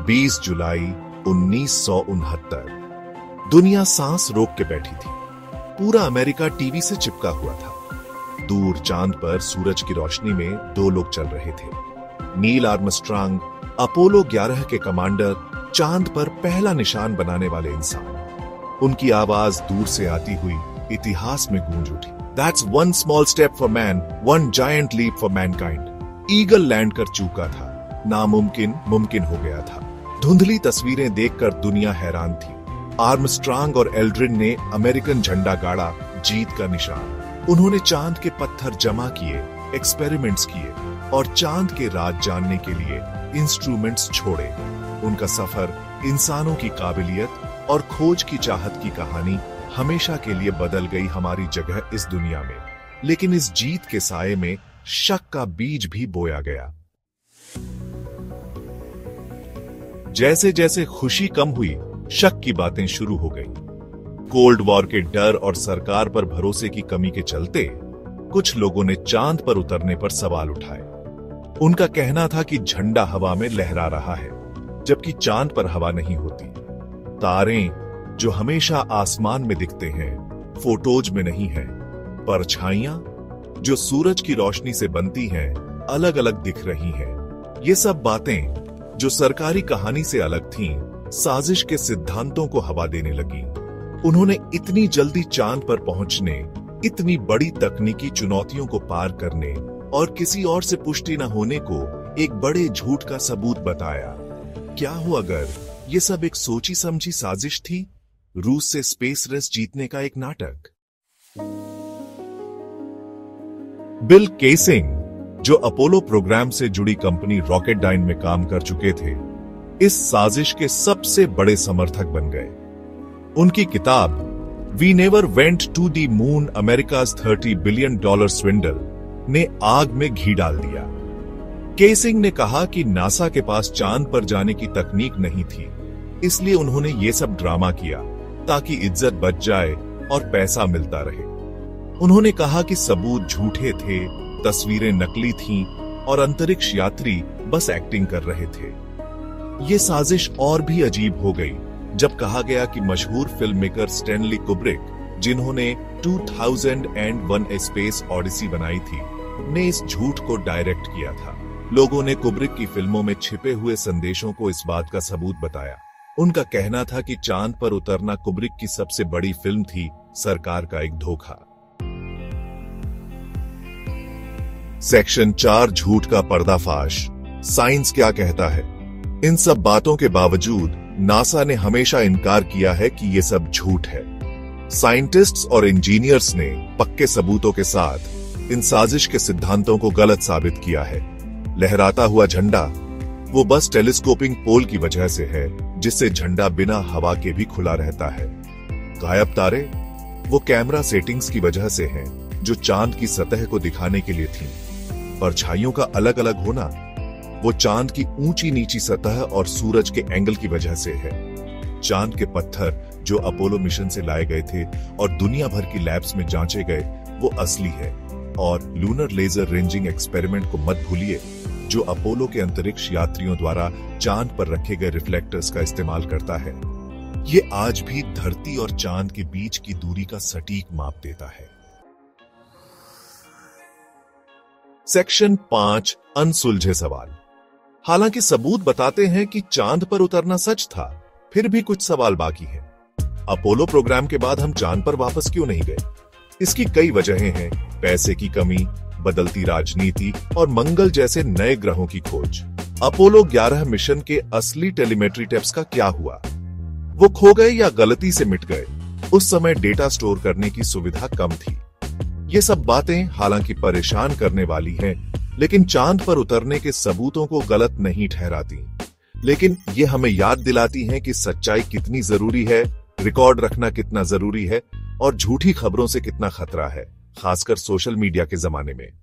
20 जुलाई 1969। दुनिया सांस रोक के बैठी थी। पूरा अमेरिका टीवी से चिपका हुआ था। दूर चांद पर सूरज की रोशनी में दो लोग चल रहे थे। नील आर्मस्ट्रांग, अपोलो 11 के कमांडर, चांद पर पहला निशान बनाने वाले इंसान। उनकी आवाज दूर से आती हुई इतिहास में गूंज उठी। That's one small step for man, one giant leap for mankind. Eagle land कर चूका था। नामुमकिन मुमकिन हो गया था। धुंधली तस्वीरें देखकर दुनिया हैरान थी। आर्मस्ट्रांग और एल्ड्रिन ने अमेरिकन झंडा गाड़ा, जीत का निशान। उन्होंने चांद के पत्थर जमा किए, एक्सपेरिमेंट्स किए और चांद के राज जानने के लिए इंस्ट्रूमेंट्स छोड़े। उनका सफर, इंसानों की काबिलियत और खोज की चाहत की कहानी हमेशा के लिए बदल गई हमारी जगह इस दुनिया में। लेकिन इस जीत के साये में शक का बीज भी बोया गया। जैसे जैसे खुशी कम हुई, शक की बातें शुरू हो गई। कोल्ड वॉर के डर और सरकार पर भरोसे की कमी के चलते कुछ लोगों ने चांद पर उतरने पर सवाल उठाए। उनका कहना था कि झंडा हवा में लहरा रहा है, जबकि चांद पर हवा नहीं होती। तारे जो हमेशा आसमान में दिखते हैं, फोटोज में नहीं है। परछाइयां जो सूरज की रोशनी से बनती हैं, अलग अलग दिख रही हैं। ये सब बातें जो सरकारी कहानी से अलग थीं, साजिश के सिद्धांतों को हवा देने लगी। उन्होंने इतनी जल्दी चांद पर पहुंचने, इतनी बड़ी तकनीकी चुनौतियों को पार करने और किसी और से पुष्टि न होने को एक बड़े झूठ का सबूत बताया। क्या हो अगर ये सब एक सोची समझी साजिश थी? रूस से स्पेस रेस जीतने का एक नाटक। बिल केसिंग, जो अपोलो प्रोग्राम से जुड़ी कंपनी रॉकेटडाइन में काम कर चुके थे, इस साजिश के सबसे बड़े समर्थक बन गए। उनकी किताब we never went to the moon, America's $30 billion swindle ने आग में घी डाल दिया। केसिंग ने कहा कि नासा के पास चांद पर जाने की तकनीक नहीं थी, इसलिए उन्होंने ये सब ड्रामा किया ताकि इज्जत बच जाए और पैसा मिलता रहे। उन्होंने कहा कि सबूत झूठे थे, तस्वीरें नकली थीं और अंतरिक्ष यात्री बस एक्टिंग कर रहे थे। ये साजिश और भी अजीब हो गई जब कहा गया कि मशहूर फिल्म मेकर स्टैनली कुब्रिक, जिन्होंने 2001 ए स्पेस ऑडिसी बनाई थी, ने इस झूठ को डायरेक्ट किया था। लोगों ने कुब्रिक की फिल्मों में छिपे हुए संदेशों को इस बात का सबूत बताया। उनका कहना था कि चांद पर उतरना कुब्रिक की सबसे बड़ी फिल्म थी, सरकार का एक धोखा। सेक्शन 4, झूठ का पर्दाफाश। साइंस क्या कहता है? इन सब बातों के बावजूद नासा ने हमेशा इनकार किया है कि ये सब झूठ है। साइंटिस्ट्स और इंजीनियर्स ने पक्के सबूतों के साथ इन साजिश के सिद्धांतों को गलत साबित किया है। लहराता हुआ झंडा वो बस टेलीस्कोपिंग पोल की वजह से है, जिससे झंडा बिना हवा के भी खुला रहता है। गायब तारे वो कैमरा सेटिंग्स की वजह से हैं, जो चांद की सतह को दिखाने के लिए थीं। परछाइयों का अलग अलग होना वो चांद की ऊंची नीची सतह और सूरज के एंगल की वजह से है। चांद के पत्थर जो अपोलो मिशन से लाए गए थे और दुनिया भर की लैब्स में जांचे गए, वो असली है। और लूनर लेजर रेंजिंग एक्सपेरिमेंट को मत भूलिए, जो अपोलो के अंतरिक्ष यात्रियों द्वारा चांद पर रखे गए रिफ्लेक्टर्स का इस्तेमाल करता है। ये आज भी धरती और चांद के बीच की दूरी का सटीक माप देता है। सेक्शन 5, अनसुलझे सवाल। हालांकि सबूत बताते हैं कि चांद पर उतरना सच था, फिर भी कुछ सवाल बाकी हैं। अपोलो प्रोग्राम के बाद हम चांद पर वापस क्यों नहीं गए? इसकी कई वजहें हैं। पैसे की कमी, बदलती राजनीति और मंगल जैसे नए ग्रहों की खोज। अपोलो 11 मिशन के असली टेलीमेट्री टेप्स का क्या हुआ? वो खो गए या गलती से मिट गए? उस समय डेटा स्टोर करने की सुविधा कम थी। ये सब बातें हालांकि परेशान करने वाली हैं, लेकिन चांद पर उतरने के सबूतों को गलत नहीं ठहराती। लेकिन ये हमें याद दिलाती हैं कि सच्चाई कितनी जरूरी है, रिकॉर्ड रखना कितना जरूरी है और झूठी खबरों से कितना खतरा है, खासकर सोशल मीडिया के जमाने में।